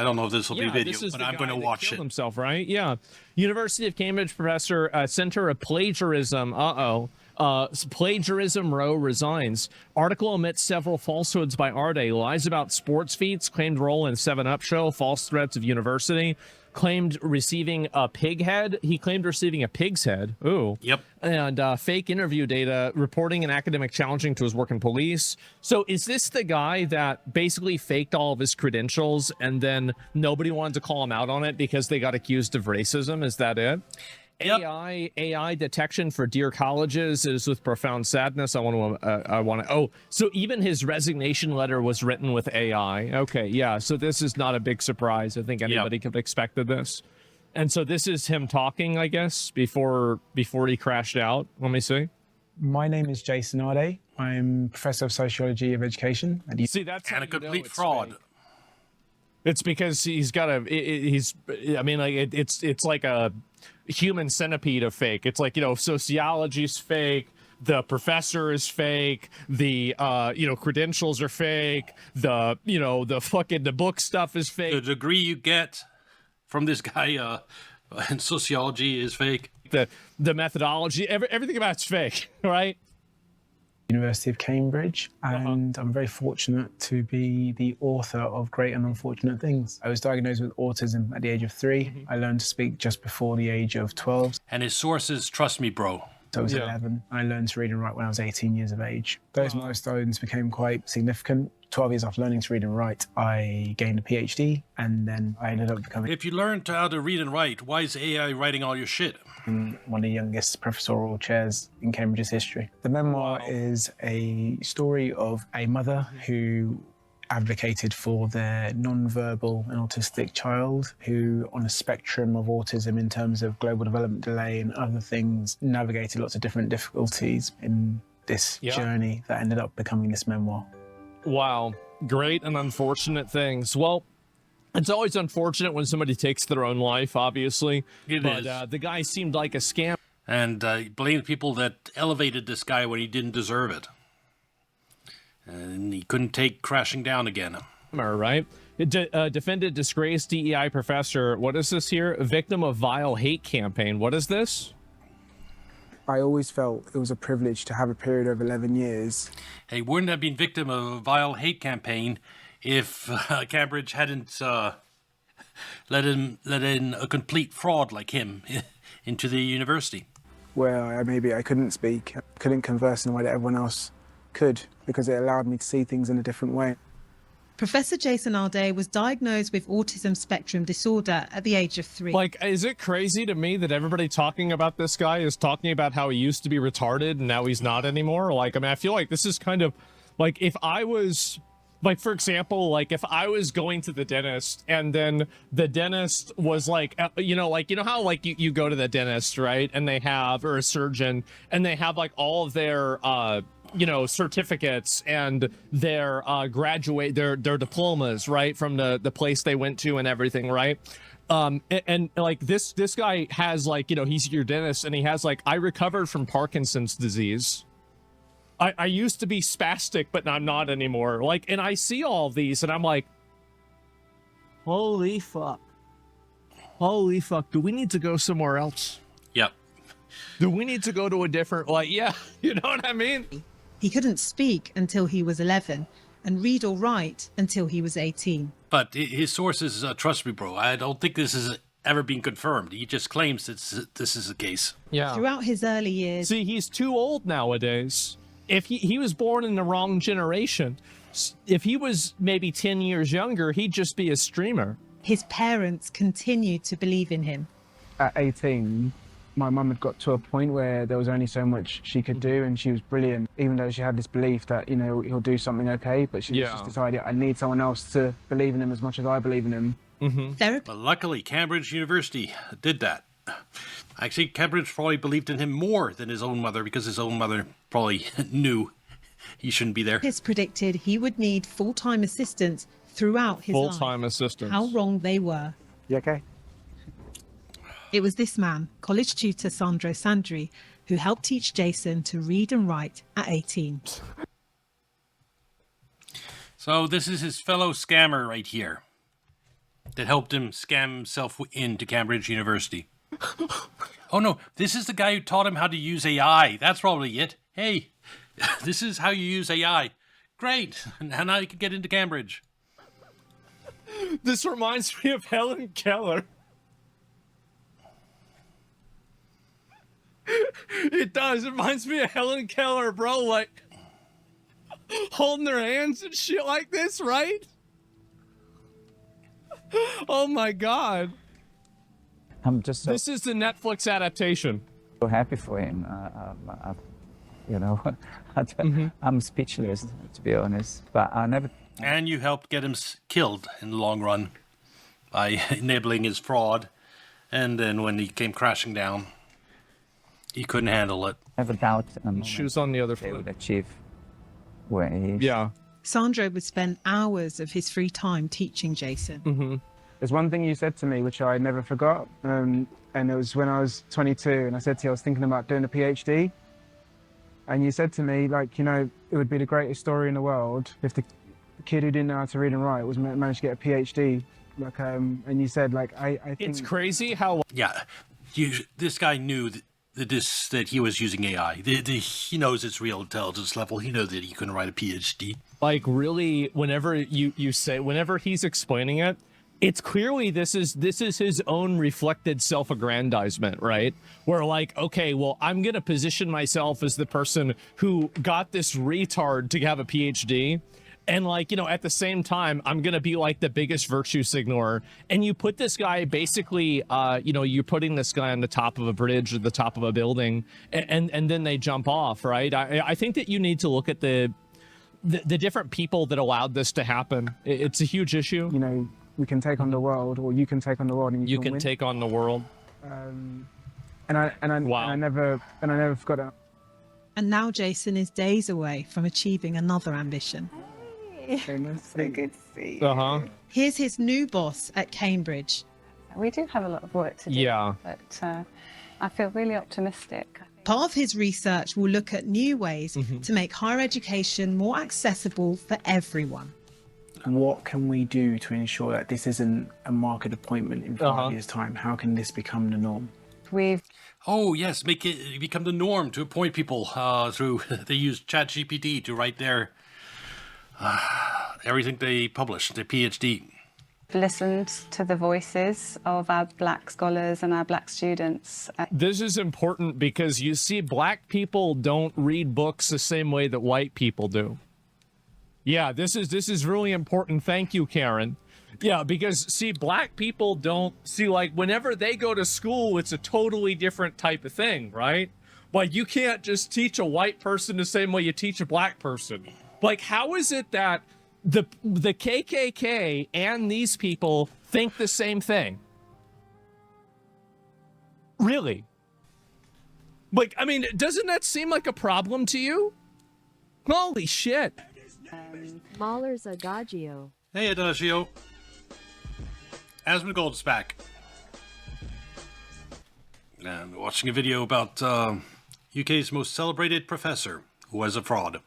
don't know if this will be video, this is but the I'm going to guy that watch killed it. himself, right? Yeah. University of Cambridge professor, Center of Plagiarism. Plagiarism Row resigns. Article omits several falsehoods by Arde. Lies about sports feats. Claimed role in 7-Up show. False threats of university. Claimed receiving a pig head. He claimed receiving a pig's head. Ooh. Yep. And fake interview data. Reporting an academic challenging to his work in police. So is this the guy that basically faked all of his credentials and then nobody wanted to call him out on it because they got accused of racism? Is that it? Yep. AI detection for dear colleges is with profound sadness. Oh, so even his resignation letter was written with AI. Okay, yeah. So this is not a big surprise. I think anybody could have expected this. And so this is him talking, I guess, before he crashed out. Let me see. My name is Jason Arde. I'm Professor of Sociology of Education. See, that's And a complete fraud. fake. It's because he's got it's like a human centipede of fake. It's like, sociology's fake, the professor is fake, the credentials are fake, the book stuff is fake. The degree you get from this guy in sociology is fake. The methodology, everything about it's fake, right? University of Cambridge, and I'm very fortunate to be the author of Great and Unfortunate Things. I was diagnosed with autism at the age of 3. I learned to speak just before the age of 12. And his sources, trust me, bro. So I was 11. I learned to read and write when I was 18 years of age. Those milestones became quite significant. 12 years after learning to read and write, I gained a PhD, and then I ended up becoming If you learned how to read and write, why is AI writing all your shit? one of the youngest professorial chairs in Cambridge's history. The memoir is a story of a mother who advocated for their non-verbal and autistic child who, on a spectrum of autism in terms of global development delay and other things, navigated lots of different difficulties in this journey that ended up becoming this memoir. Wow. Great and unfortunate things. Well, it's always unfortunate when somebody takes their own life, obviously. But the guy seemed like a scam. And blamed people that elevated this guy when he didn't deserve it. And he couldn't take crashing down again. Right? Defended disgraced DEI professor. What is this here? Victim of vile hate campaign. What is this? I always felt it was a privilege to have a period of 11 years. He wouldn't have been victim of a vile hate campaign if Cambridge hadn't let in a complete fraud like him into the university. Where maybe I couldn't speak, couldn't converse in a way that everyone else could, because it allowed me to see things in a different way. Professor Jason Arde was diagnosed with autism spectrum disorder at the age of 3. Like, is it crazy to me that everybody talking about this guy is talking about how he used to be retarded and now he's not anymore? Like, I mean, I feel like this is kind of like if I was, like, for example, like if I was going to the dentist and then the dentist was like, you know how like you go to the dentist, right? And they have, or a surgeon, and they have like all of their, certificates and their their diplomas, right, from the place they went to and everything, right? And like this guy has like, he's your dentist and he has like, I recovered from Parkinson's disease. I used to be spastic, but I'm not anymore. Like, and I see all of these and I'm like, holy fuck. Holy fuck. Do we need to go somewhere else? Yep. Do we need to go to a different, like, yeah, you know what I mean? He couldn't speak until he was 11 and read or write until he was 18. But his sources, trust me, bro, I don't think this has ever been confirmed. He just claims that this is the case. Yeah. Throughout his early years... See, he's too old nowadays. If he was born in the wrong generation, if he was maybe 10 years younger, he'd just be a streamer. His parents continued to believe in him. At 18, my mum had got to a point where there was only so much she could do, and she was brilliant, even though she had this belief that, he'll do something okay, but she just decided, I need someone else to believe in him as much as I believe in him. Therapy. But luckily, Cambridge University did that. Actually, Cambridge probably believed in him more than his own mother, because his own mother probably knew he shouldn't be there. Therapists predicted he would need full-time assistance throughout his life. Full-time assistance. How wrong they were. You okay? It was this man, college tutor Sandro Sandri, who helped teach Jason to read and write at 18. So this is his fellow scammer right here. that helped him scam himself into Cambridge University. Oh no, this is the guy who taught him how to use AI. That's probably it. Hey, this is how you use AI. Great, and now you can get into Cambridge. This reminds me of Helen Keller. It does. It reminds me of Helen Keller, bro. Like, holding their hands and shit like this, right? Oh my god. I'm just so, This is the Netflix adaptation. so happy for him. You know, I'm speechless, to be honest. But I never. And you helped get him killed in the long run by enabling his fraud. And then when he came crashing down, he couldn't handle it. Have a doubt Shoes on the other they foot. would achieve where he is. Yeah. Sandro would spend hours of his free time teaching Jason. There's one thing you said to me which I never forgot, and it was when I was 22, and I said to you I was thinking about doing a PhD, and you said to me, like, you know, it would be the greatest story in the world if the kid who didn't know how to read and write was managed to get a PhD. Like, and you said, like, I think It's crazy how Yeah, this guy knew that he was using AI. He knows its real intelligence level. He knows that he couldn't write a PhD. like really whenever you say whenever he's explaining it, it's clearly this is his own reflected self-aggrandizement, right? Where like, okay, well, I'm gonna position myself as the person who got this retard to have a PhD, and like, you know, at the same time I'm gonna be like the biggest virtue signaler. And you put this guy basically you know, you're putting this guy on the top of a bridge or the top of a building, and then they jump off, right? I think that you need to look at the different people that allowed this to happen. It's a huge issue. you know, we can take on the world, or you can take on the world, and You can can win. take on the world. And I Wow. never forgot that. And now Jason is days away from achieving another ambition. So good to see. Uh-huh. Here's his new boss at Cambridge. We do have a lot of work to do. Yeah. But I feel really optimistic. Part of his research will look at new ways to make higher education more accessible for everyone. What can we do to ensure that this isn't a market appointment in 5 years' time? How can this become the norm? We've Oh yes, make it become the norm to appoint people through. They use ChatGPT to write their everything they publish, their PhD. listened to the voices of our Black scholars and our Black students. This is important because you see, black people don't read books the same way that white people do. Yeah, this is really important. Thank you, Karen. Yeah, because see, black people don't see, like, whenever they go to school, it's a totally different type of thing, right? Like, you can't just teach a white person the same way you teach a black person. Like, how is it that the KKK and these people think the same thing? Really? Like, I mean, doesn't that seem like a problem to you? Holy shit. Mahler's Adagio. Hey, Adagio. Asmongold is back. And watching a video about UK's most celebrated professor who was a fraud.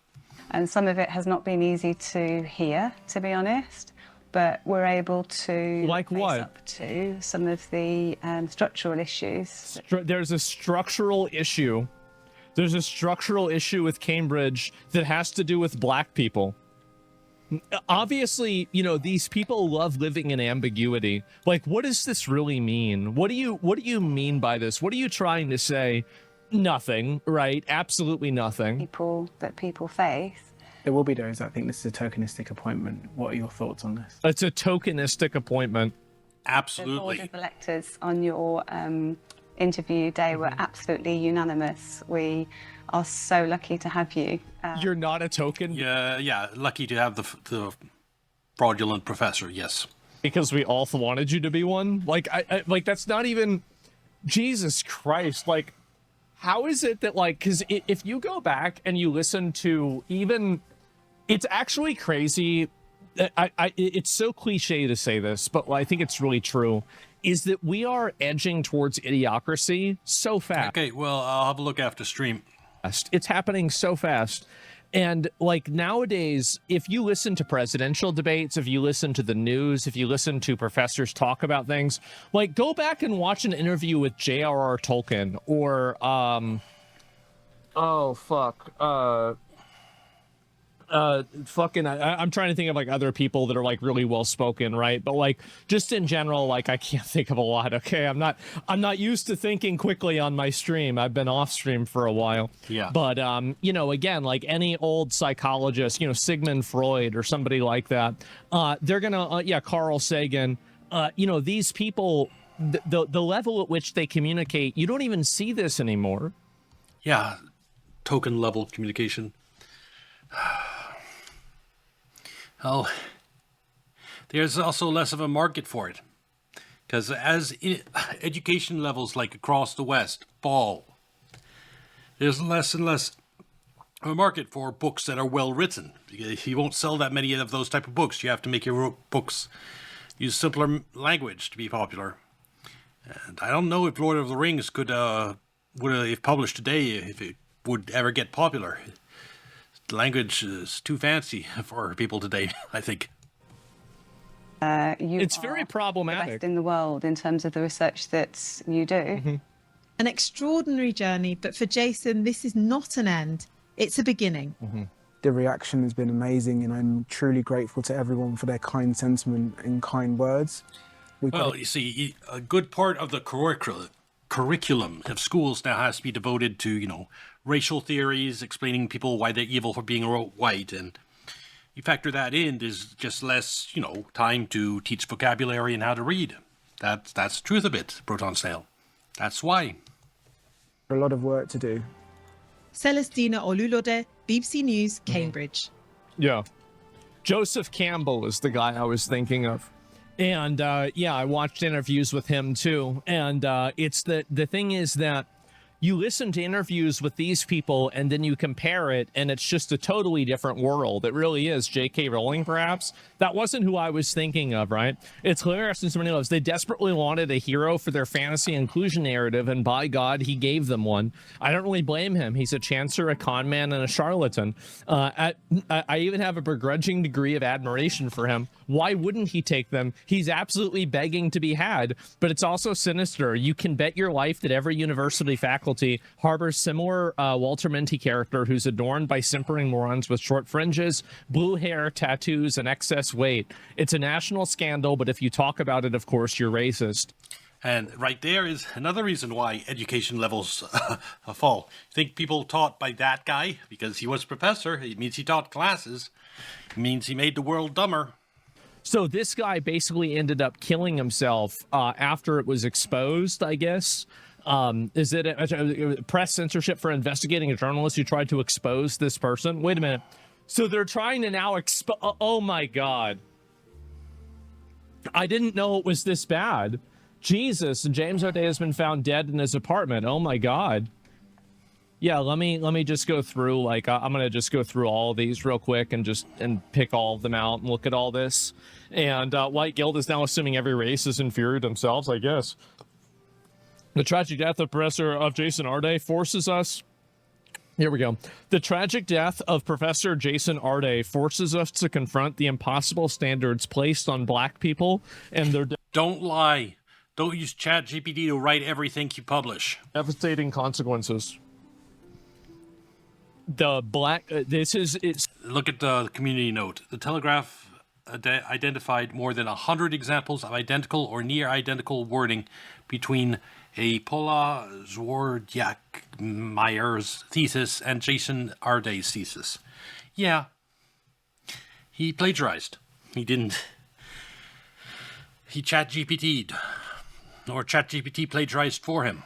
And some of it has not been easy to hear, to be honest, but we're able to Like face what? up to some of the structural issues. There's a structural issue. There's a structural issue with Cambridge that has to do with black people. Obviously, you know, these people love living in ambiguity. Like, what does this really mean? What do you mean by this? What are you trying to say? Nothing, right? Absolutely nothing. People that people face. There will be those that think this is a tokenistic appointment. What are your thoughts on this? It's a tokenistic appointment. The Absolutely. board of electors on your interview day were absolutely unanimous. We are so lucky to have you. You're not a token Yeah, lucky to have the fraudulent professor, yes. because we all wanted you to be one. Like, I like, that's not even, Jesus Christ. Like, how is it that, like, because if you go back and you listen to even, it's actually crazy. It's so cliche to say this, but I think it's really true, is that we are edging towards idiocracy so fast. Okay, well, I'll have a look after stream. It's happening so fast. And like nowadays, if you listen to presidential debates, if you listen to the news, if you listen to professors talk about things, like go back and watch an interview with J.R.R. Tolkien or I'm trying to think of like other people that are like really well spoken, right? But like just in general, like I can't think of a lot. Okay, I'm not used to thinking quickly on my stream. I've been off stream for a while. Yeah. But you know, again, like any old psychologist, you know, Sigmund Freud or somebody like that, they're gonna Carl Sagan, you know, these people, the level at which they communicate, you don't even see this anymore. Yeah, token level communication. Well, there's also less of a market for it, because as education levels like across the West fall, there's less and less of a market for books that are well written. You won't sell that many of those type of books. You have to make your books use simpler language to be popular. And I don't know if Lord of the Rings could, if published today, if it would ever get popular. The language is too fancy for people today, I think. It's very problematic. The best in the world in terms of the research that you do. Mm-hmm. An extraordinary journey, but for Jason, this is not an end. It's a beginning. Mm-hmm. The reaction has been amazing, and I'm truly grateful to everyone for their kind sentiment and kind words. Well, you see, a good part of the curriculum of schools now has to be devoted to, you know, racial theories, explaining people why they're evil for being white, and you factor that in, there's just less, you know, time to teach vocabulary and how to read. That's the truth of it, Proton Snail. That's why. A lot of work to do. Celestina Olulode, BBC News, Cambridge. Yeah. Joseph Campbell is the guy I was thinking of. And yeah, I watched interviews with him too. And it's the thing is that you listen to interviews with these people and then you compare it and it's just a totally different world. It really is. J.K. Rowling, perhaps. That wasn't who I was thinking of, right? It's hilarious in so many ways. They desperately wanted a hero for their fantasy inclusion narrative, and by God, he gave them one. I don't really blame him. He's a chancer, a con man, and a charlatan. I even have a begrudging degree of admiration for him. Why wouldn't he take them? He's absolutely begging to be had, but it's also sinister. You can bet your life that every university faculty harbors similar Walter Minty character who's adorned by simpering morons with short fringes, blue hair, tattoos, and excess weight. It's a national scandal, but if you talk about it, of course, you're racist. And right there is another reason why education levels fall. You think people taught by that guy because he was a professor? It means he taught classes. It means he made the world dumber. So this guy basically ended up killing himself after it was exposed, I guess. Is it a press censorship for investigating a journalist who tried to expose this person? Wait a minute. So they're trying to now oh my God. I didn't know it was this bad. Jesus, James O'Day has been found dead in his apartment. Oh my God. Yeah, let me just go through, like, I'm going to just go through all of these real quick and pick all of them out and look at all this. And White Guild is now assuming every race is inferior to themselves, I guess. The tragic death of Professor Jason Arday forces us... Here we go. The tragic death of Professor Jason Arday forces us to confront the impossible standards placed on black people and their... Don't lie. Don't use ChatGPT to write everything you publish. Devastating consequences. The black... Look at the community note. The Telegraph identified more than 100 examples of identical or near-identical wording between a Paula Zwardiak-Meyer's thesis and Jason Arday's thesis. Yeah, he plagiarized. He didn't. He ChatGPT'd, or ChatGPT plagiarized for him.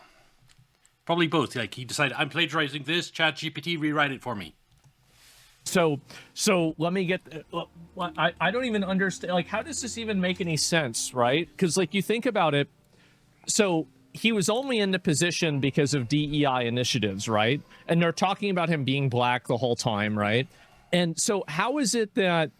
Probably both. Like, he decided, I'm plagiarizing this, ChatGPT, rewrite it for me. So let me get... I don't even understand. Like, how does this even make any sense, right? Because, like, you think about it. So he was only in the position because of DEI initiatives, right? And they're talking about him being black the whole time, right? And so how is it that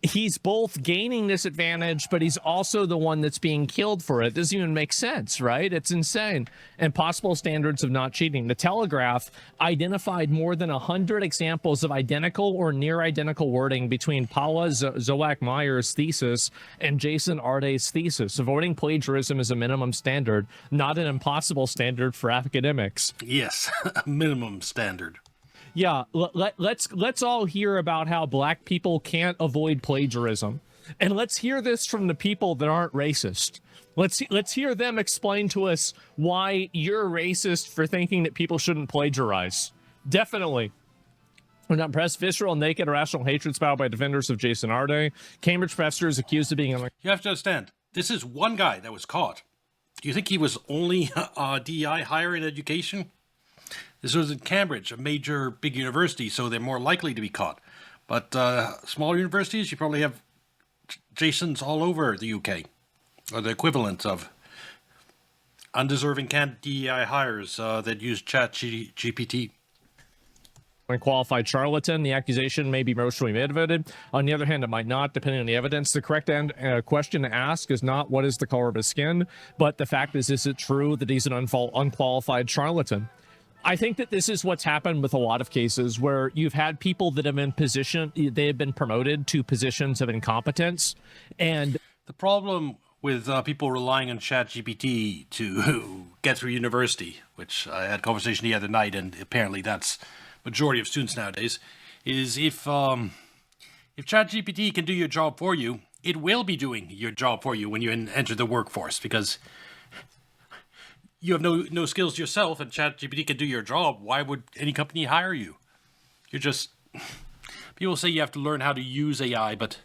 he's both gaining this advantage, but he's also the one that's being killed for it. Doesn't even make sense, right? It's insane. And possible standards of not cheating. The Telegraph identified more than 100 examples of identical or near identical wording between Paula Zoak-Meyer's thesis and Jason Arday's thesis. Avoiding plagiarism is a minimum standard, not an impossible standard for academics. Yes, a minimum standard. Yeah, let's all hear about how black people can't avoid plagiarism. And let's hear this from the people that aren't racist. Let's hear them explain to us why you're racist for thinking that people shouldn't plagiarize. Definitely. When not pressed, visceral, naked, irrational hatred spouted by defenders of Jason Arday. Cambridge professor is accused of being... You have to understand, this is one guy that was caught. Do you think he was only a DEI hire in education? This was in Cambridge, a major big university, so they're more likely to be caught. But smaller universities, you probably have Jasons all over the UK, or the equivalent of undeserving DEI hires that use ChatGPT. Qualified charlatan. The accusation may be emotionally motivated. On the other hand, it might not, depending on the evidence. The correct question to ask is not what is the color of his skin, but the fact is it true that he's an unqualified charlatan? I think that this is what's happened with a lot of cases where you've had people that have been they have been promoted to positions of incompetence. And the problem with people relying on ChatGPT to get through university, which I had a conversation the other night, and apparently that's majority of students nowadays, is if ChatGPT can do your job for you, it will be doing your job for you when you enter the workforce, because you have no skills yourself and ChatGPT can do your job. Why would any company hire you? You're just... People say you have to learn how to use AI, but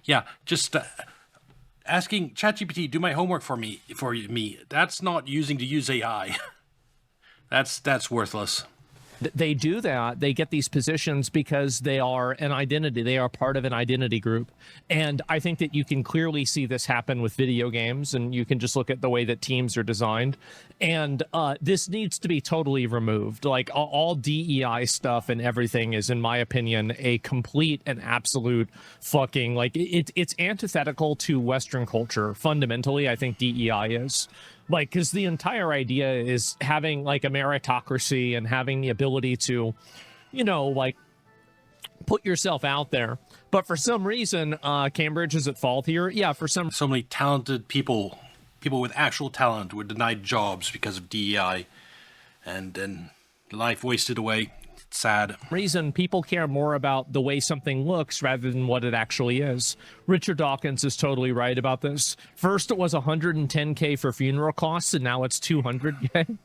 yeah, just asking ChatGPT, do my homework for me, that's not using to use AI. That's worthless. They do that. They get these positions because they are an identity. They are part of an identity group. And I think that you can clearly see this happen with video games, and you can just look at the way that teams are designed. And this needs to be totally removed. Like all DEI stuff and everything is, in my opinion, a complete and absolute fucking, like it's antithetical to Western culture. Fundamentally, I think DEI is. Like, because the entire idea is having, like, a meritocracy and having the ability to, you know, like, put yourself out there. But for some reason, Cambridge is at fault here. Yeah, for some... So many talented people with actual talent were denied jobs because of DEI, and life wasted away. It's sad. Reason people care more about the way something looks rather than what it actually is. Richard Dawkins is totally right about this. First, it was $110K for funeral costs, and now it's $200K.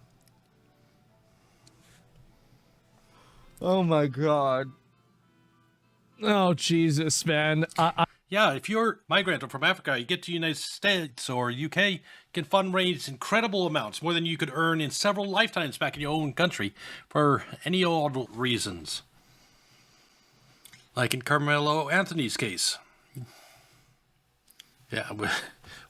Oh my God. Oh Jesus, man. Yeah, if you're a migrant or from Africa, you get to the United States or UK, you can fundraise incredible amounts, more than you could earn in several lifetimes back in your own country, for any odd reasons. Like in Carmelo Anthony's case. Yeah, but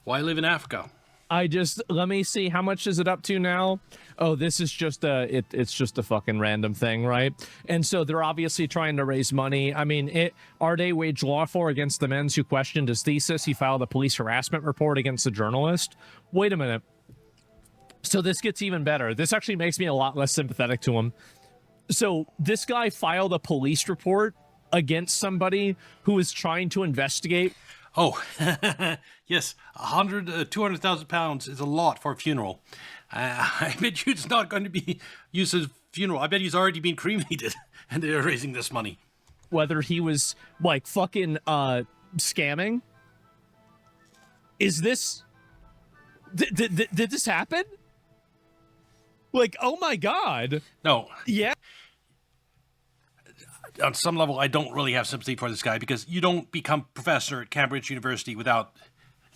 why live in Africa? Let me see, how much is it up to now? Oh, this is just it's just a fucking random thing, right? And so they're obviously trying to raise money. I mean, Arday waged lawfare against the men who questioned his thesis. He filed a police harassment report against the journalist. Wait a minute. So this gets even better. This actually makes me a lot less sympathetic to him. So this guy filed a police report against somebody who was trying to investigate. Oh, yes, 200,000 pounds is a lot for a funeral. I bet you it's not going to be used as a funeral. I bet he's already been cremated and they're raising this money. Whether he was, like, fucking scamming? Is this... Did this happen? Like, oh my God. No. Yeah. On some level, I don't really have sympathy for this guy, because you don't become professor at Cambridge University without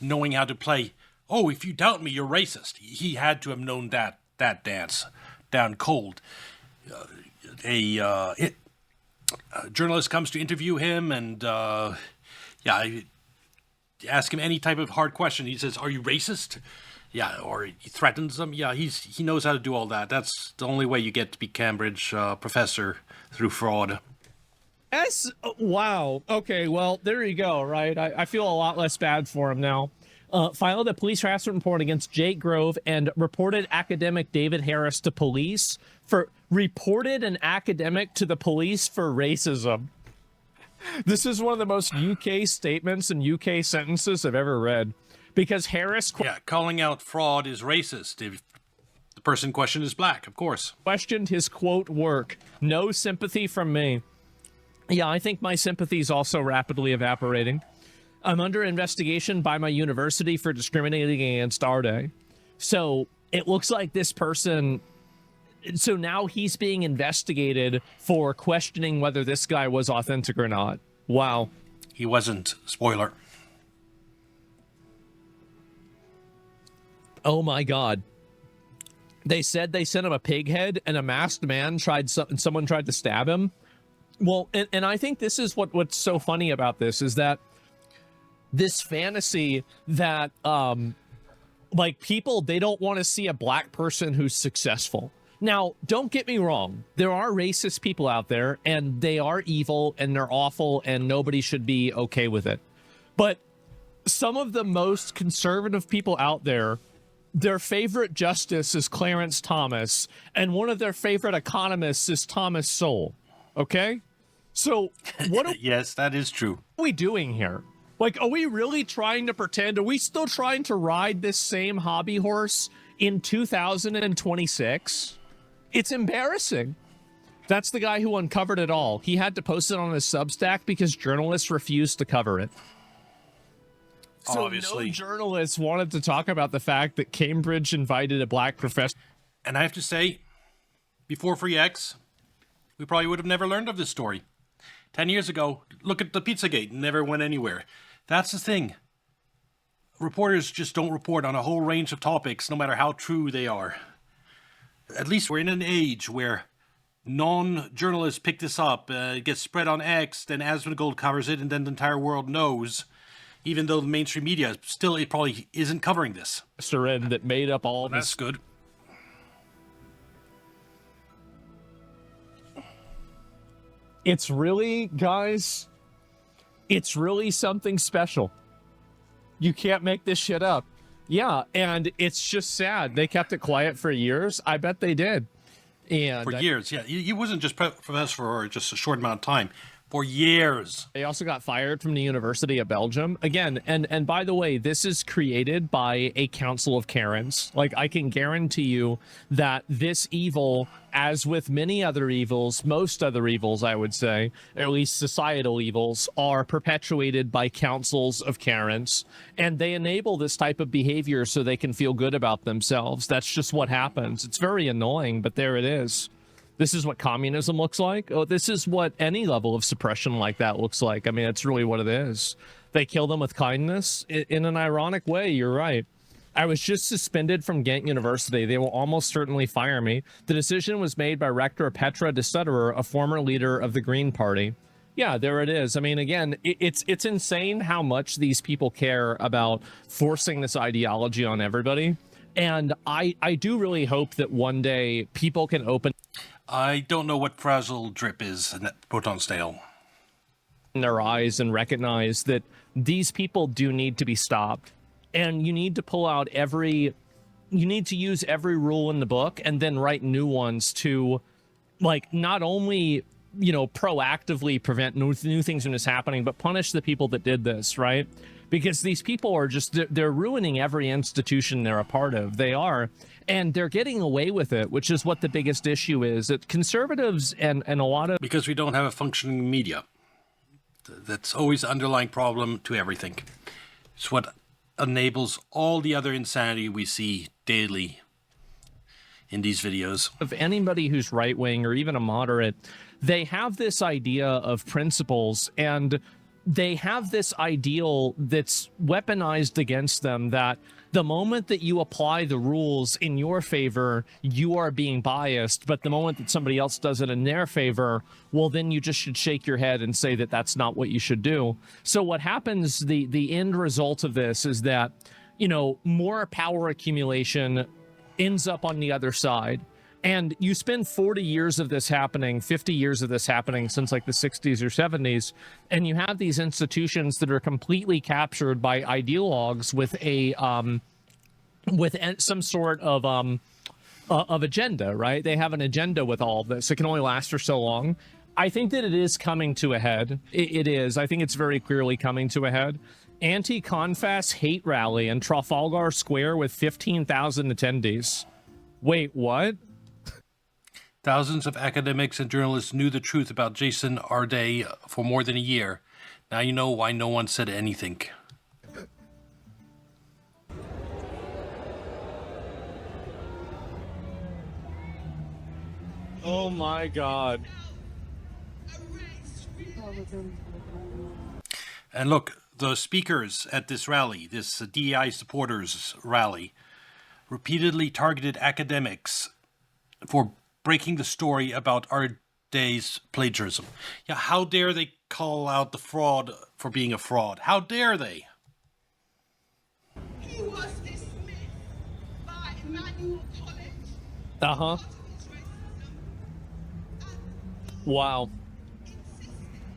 knowing how to play. Oh, if you doubt me, you're racist. He had to have known that dance down cold. A journalist comes to interview him, and ask him any type of hard question. He says, "Are you racist?" Yeah, or he threatens them. Yeah, he knows how to do all that. That's the only way you get to be Cambridge professor, through fraud. Wow. Okay, well, there you go, right? I feel a lot less bad for him now. Filed a police harassment report against Jake Grove and reported academic David Harris to police for reported an academic to the police for racism. This is one of the most UK statements and UK sentences I've ever read, because Harris calling out fraud is racist if the person questioned is black, of course. Questioned his quote work. No sympathy from me. Yeah, I think my sympathy is also rapidly evaporating. I'm under investigation by my university for discriminating against Arde. So it looks like this person... So now he's being investigated for questioning whether this guy was authentic or not. Wow. He wasn't. Spoiler. Oh my God. They said they sent him a pig head and a masked man someone tried to stab him. Well, and I think this is what's so funny about this is that this fantasy that like people, they don't want to see a black person who's successful. Now, don't get me wrong. There are racist people out there and they are evil and they're awful and nobody should be okay with it. But some of the most conservative people out there, their favorite justice is Clarence Thomas and one of their favorite economists is Thomas Sowell. Okay? So what are yes, that is true. we doing here? Like, are we really trying to pretend? Are we still trying to ride this same hobby horse in 2026? It's embarrassing. That's the guy who uncovered it all. He had to post it on his Substack because journalists refused to cover it. So Obviously. no journalists wanted to talk about the fact that Cambridge invited a black professor. And I have to say, before Free X, we probably would have never learned of this story. 10 years ago, look at the Pizzagate, never went anywhere. That's the thing. Reporters just don't report on a whole range of topics, no matter how true they are. At least we're in an age where non-journalists pick this up, it gets spread on X, then Asmongold covers it, and then the entire world knows, even though the mainstream media still, it probably isn't covering this. That made up all That's this. good. It's really, guys, it's really something special. You can't make this shit up. Yeah, and it's just sad. They kept it quiet for years. I bet they did. And For years, yeah. He wasn't just professor for just a short amount of time. For years. They also got fired from the University of Belgium. Again, and by the way, this is created by a council of Karens. Like, I can guarantee you that this evil, as with many other evils, most other evils, I would say, or at least societal evils, are perpetuated by councils of Karens. And they enable this type of behavior so they can feel good about themselves. That's just what happens. It's very annoying, but there it is. This is what communism looks like. Oh, this is what any level of suppression like that looks like. I mean, it's really what it is. They kill them with kindness in an ironic way. You're right. I was just suspended from Ghent University. They will almost certainly fire me. The decision was made by Rector Petra de Sutter, a former leader of the Green Party. Yeah, there it is. I mean, again, it's insane how much these people care about forcing this ideology on everybody. And I do really hope that one day people can open I don't know what frazzle drip is in that proton stale. their eyes and recognize that these people do need to be stopped. And you need to pull out you need to use every rule in the book and then write new ones to, like, not only, you know, proactively prevent new things from this happening, but punish the people that did this, right? Because these people are just, they're ruining every institution they're a part of. They are. And they're getting away with it, which is what the biggest issue is. That conservatives and a lot of... Because we don't have a functioning media. That's always the underlying problem to everything. It's what enables all the other insanity we see daily in these videos. Of anybody who's right-wing or even a moderate, they have this idea of principles, and they have this ideal that's weaponized against them, that the moment that you apply the rules in your favor, you are being biased. But the moment that somebody else does it in their favor, well, then you just should shake your head and say that that's not what you should do. So what happens, the end result of this is that, you know, more power accumulation ends up on the other side. And you spend 40 years of this happening, 50 years of this happening since like the 60s or 70s, and you have these institutions that are completely captured by ideologues with a some sort of agenda, right? They have an agenda with all of this. It can only last for so long. I think that it is coming to a head. It is. I think it's very clearly coming to a head. Anti-Confas hate rally in Trafalgar Square with 15,000 attendees. Wait, what? Thousands of academics and journalists knew the truth about Jason Arday for more than a year. Now you know why no one said anything. Oh my God. And look, the speakers at this rally, this DEI supporters rally, repeatedly targeted academics for breaking the story about Arday's plagiarism. Yeah, how dare they call out the fraud for being a fraud? How dare they? He was dismissed by Emmanuel College. Uh-huh. Wow.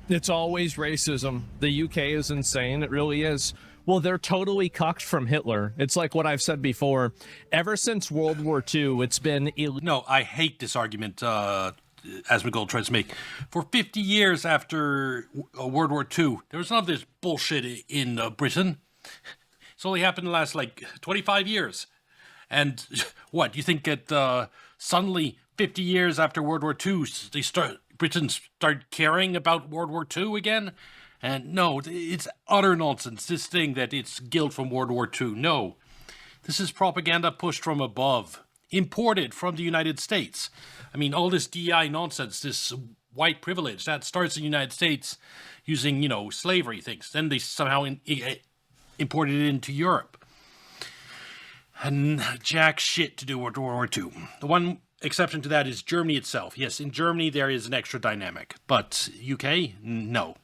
It's always racism. The UK is insane. It really is. Well, they're totally cucked from Hitler. It's like what I've said before. Ever since World War II, it's been... No, I hate this argument Asmongold tries to make. For 50 years after World War II, there was none of this bullshit in Britain. It's only happened in the last, 25 years. And what, you think that suddenly 50 years after World War II, Britain started caring about World War II again? And no, it's utter nonsense, this thing that it's guilt from World War II. No, this is propaganda pushed from above, imported from the United States. I mean, all this DEI nonsense, this white privilege, that starts in the United States using, slavery things. Then they somehow imported it into Europe. And jack shit to do with World War II. The one exception to that is Germany itself. Yes, in Germany there is an extra dynamic, but UK, no.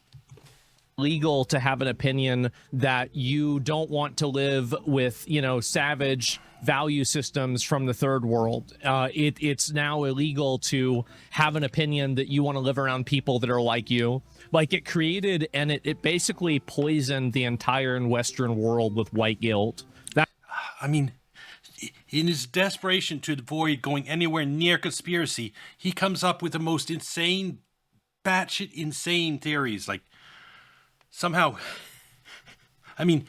Legal to have an opinion that you don't want to live with, savage value systems from the third world. It's now illegal to have an opinion that you want to live around people that are like you. Like, it created and it basically poisoned the entire Western world with white guilt. In his desperation to avoid going anywhere near conspiracy, he comes up with the most insane, batshit insane theories. Like, somehow, in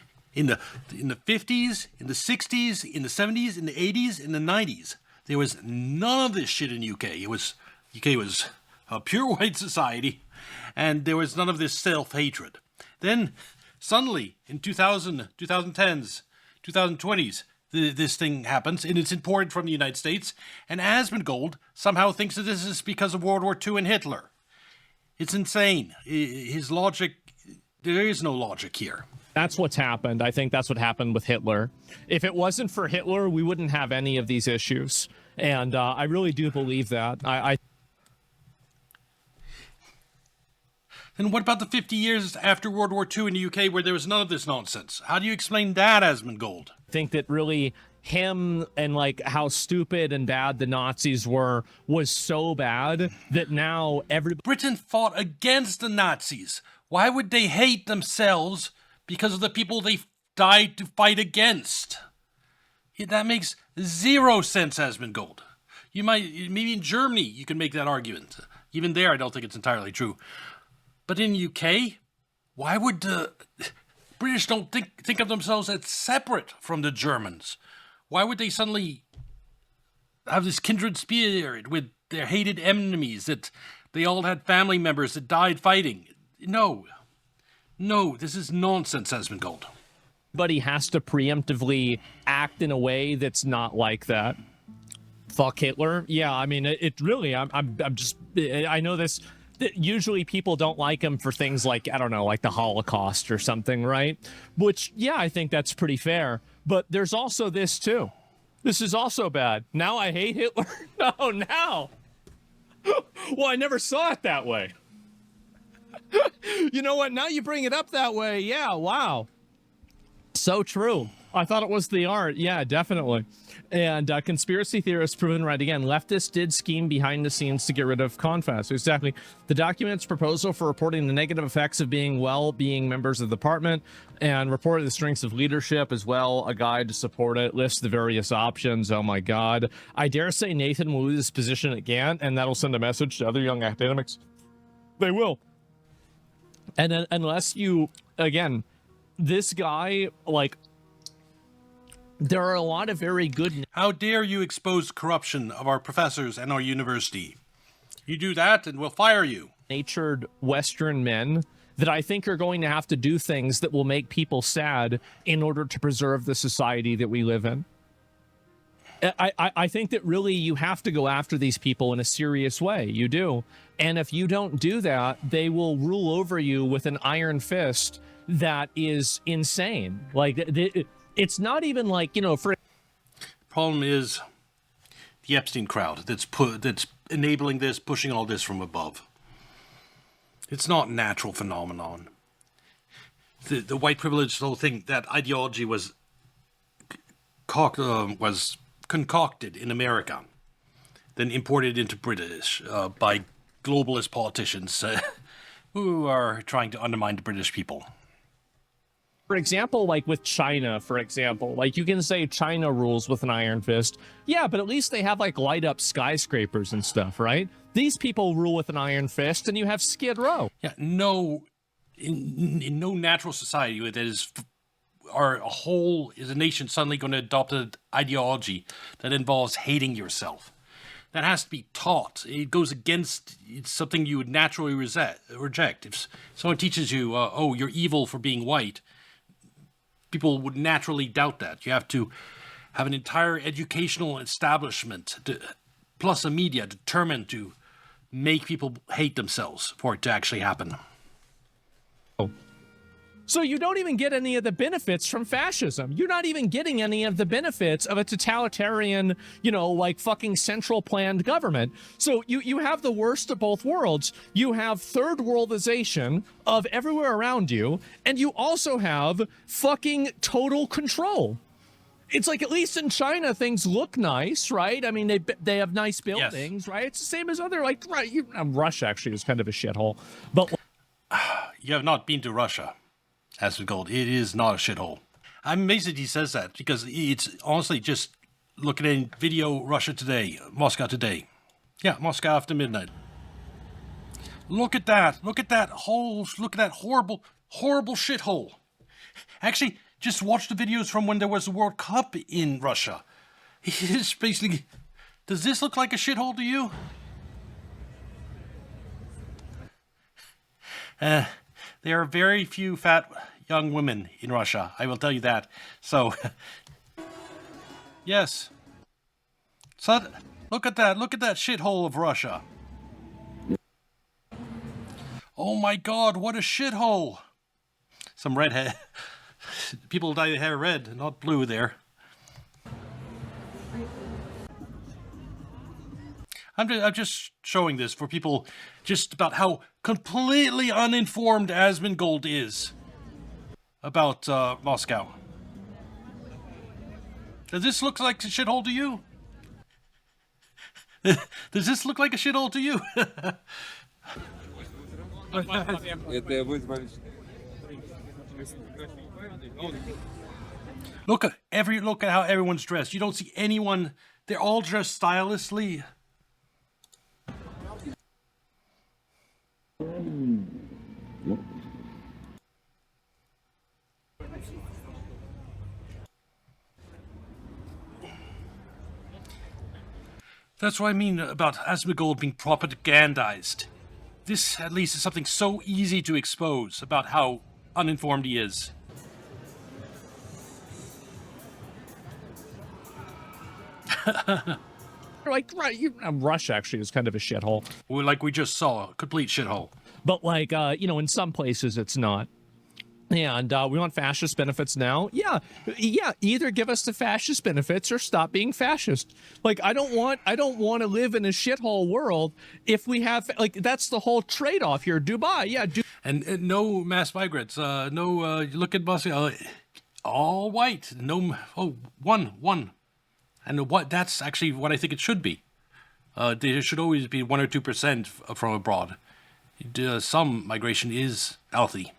the 50s, in the 60s, in the 70s, in the 80s, in the 90s, there was none of this shit in UK. UK was a pure white society, and there was none of this self-hatred. Then, suddenly, in 2010s, 2020s, this thing happens, and it's imported from the United States, and Asmongold somehow thinks that this is because of World War II and Hitler. It's insane. His logic, there is no logic here. That's what's happened. I think that's what happened with Hitler. If it wasn't for Hitler, we wouldn't have any of these issues. And I really do believe that. Then what about the 50 years after World War II in the UK where there was none of this nonsense? How do you explain that, Asmongold? I think that really him and how stupid and bad the Nazis were was so bad that now Britain fought against the Nazis. Why would they hate themselves because of the people they died to fight against? That makes zero sense, Asmongold. Maybe in Germany you can make that argument. Even there, I don't think it's entirely true. But in UK, why would the British don't think of themselves as separate from the Germans? Why would they suddenly have this kindred spirit with their hated enemies, that they all had family members that died fighting? No, this is nonsense, Asmongold. But he has to preemptively act in a way that's not like that. Fuck Hitler. Yeah, it really, I know this. Usually people don't like him for things like, I don't know, like the Holocaust or something, right? Which, yeah, I think that's pretty fair. But there's also this, too. This is also bad. Now I hate Hitler? No, now. Well, I never saw it that way. You know what? Now you bring it up that way. Yeah, wow. So true. I thought it was the art. Yeah, definitely. And conspiracy theorists proven right again. Leftists did scheme behind the scenes to get rid of CONFAS. Exactly. The document's proposal for reporting the negative effects of being members of the department and reporting the strengths of leadership as well. A guide to support it lists the various options. Oh my God. I dare say Nathan will lose his position at Gant, and that'll send a message to other young academics. They will. And then, unless you, again, this guy, like, there are a lot of very good... How dare you expose corruption of our professors and our university? You do that and we'll fire you. Natured Western men that I think are going to have to do things that will make people sad in order to preserve the society that we live in. I think that really you have to go after these people in a serious way. You do. And if you don't do that, they will rule over you with an iron fist that is insane. Like, it's not even like, you know, for... Problem is the Epstein crowd that's enabling this, pushing all this from above. It's not a natural phenomenon. The white privilege whole thing, that ideology was concocted in America, then imported into British by globalist politicians who are trying to undermine the British people. For example, like with China, for example, like you can say China rules with an iron fist. Yeah, but at least they have like light up skyscrapers and stuff, right? These people rule with an iron fist and you have Skid Row. Yeah, no, in no natural society that is, is a nation suddenly going to adopt an ideology that involves hating yourself. That has to be taught. It goes against, it's something you would naturally reject. If someone teaches you, oh, you're evil for being white, people would naturally doubt that. You have to have an entire educational establishment, plus a media, determined to make people hate themselves for it to actually happen. So you don't even get any of the benefits from fascism. You're not even getting any of the benefits of a totalitarian, you know, like fucking central planned government. So you have the worst of both worlds. You have third worldization of everywhere around you, and you also have fucking total control. It's like, at least in China, things look nice, right? I mean, they have nice buildings, yes, right? It's the same as other, like, right? Russia actually is kind of a shithole, but... You have not been to Russia. Asmongold, it is not a shithole. I'm amazed that he says that, because it's honestly just looking at video Russia today, Moscow today. Yeah, Moscow after midnight. Look at that. Look at that hole. Look at that horrible, horrible shithole. Actually, just watch the videos from when there was a World Cup in Russia. It's basically... Does this look like a shithole to you? There are very few fat young women in Russia, I will tell you that. So, yes. So, look at that shithole of Russia. Oh my God, what a shithole. Some redhead. People dye their hair red, not blue there. I'm just showing this for people just about how completely uninformed Asmongold is about Moscow. Does this look like a shithole to you? Does this look like a shithole to you? Look at how everyone's dressed. You don't see anyone. They're all dressed stylishly. That's what I mean about Asmongold being propagandized. This, at least, is something so easy to expose about how uninformed he is. Like, right, Russia actually is kind of a shithole. Well, like we just saw, a complete shithole. But like, you know, in some places it's not. And we want fascist benefits now. Yeah, either give us the fascist benefits or stop being fascist. Like, I don't want to live in a shithole world if we have, like, that's the whole trade-off here. Dubai, yeah. And no mass migrants. Look at Moscow. all white. No, oh, one. And that's actually what I think it should be. There should always be 1 or 2% from abroad. Some migration is healthy.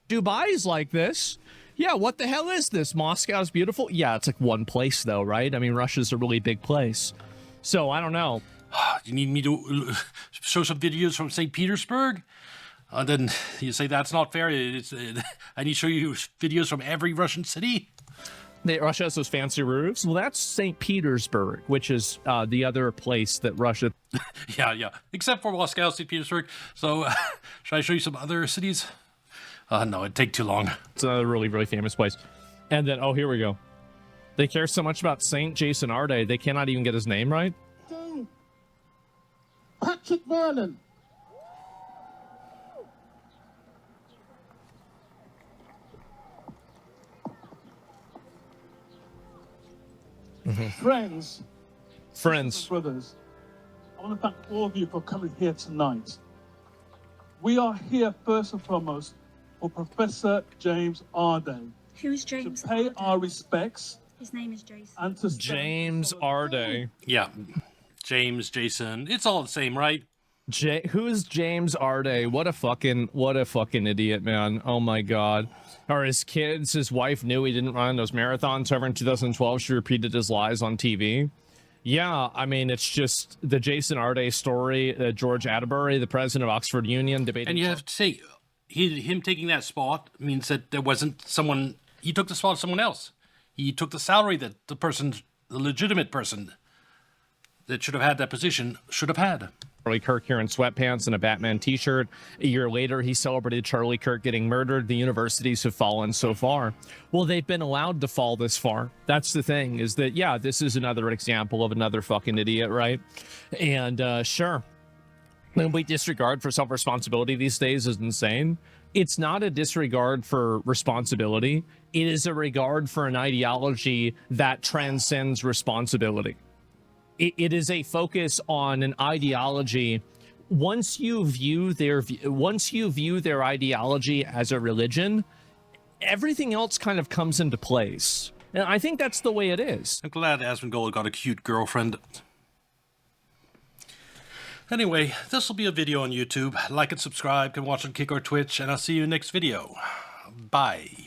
Dubai's like this. Yeah, what the hell is this? Moscow's beautiful? Yeah, it's like one place though, right? I mean, Russia's a really big place. So, I don't know. You need me to show some videos from St. Petersburg? Then you say that's not fair. I need to show you videos from every Russian city? Russia has those fancy roofs? Well, that's St. Petersburg, which is the other place that Russia... Yeah. Except for Moscow, St. Petersburg. So, should I show you some other cities? No, it'd take too long. It's another really, really famous place. And then, oh, here we go. They care so much about Saint Jason Arde, they cannot even get his name right. Patrick Vernon. Friends, brothers, I want to thank all of you for coming here tonight. We are here first and foremost for Professor James Arde. Who's James? To pay our respects. His name is Jason. And to James Arde. Yeah, James, Jason, it's all the same, right? Who's James Arde? What a fucking idiot, man. Oh my god. Or his kids, his wife knew he didn't run those marathons. However, in 2012, she repeated his lies on TV. Yeah, I mean, it's just the Jason Arde story. George Atterbury, the president of Oxford Union, debated. And you have to say, him taking that spot means that there wasn't someone. He took the spot of someone else. He took the salary that the legitimate person that should have had that position should have had. Charlie Kirk here in sweatpants and a Batman t-shirt. A year later, he celebrated Charlie Kirk getting murdered. The universities have fallen so far. Well, they've been allowed to fall this far. That's the thing, is that, yeah, this is another example of another fucking idiot, right? And sure, complete disregard for self-responsibility these days is insane. It's not a disregard for responsibility. It is a regard for an ideology that transcends responsibility. It is a focus on an ideology. Once you view their ideology as a religion, everything else kind of comes into place. And I think that's the way it is. I'm glad Asmongold got a cute girlfriend. Anyway, this will be a video on YouTube. Like and subscribe, can watch on Kick or Twitch, and I'll see you next video. Bye.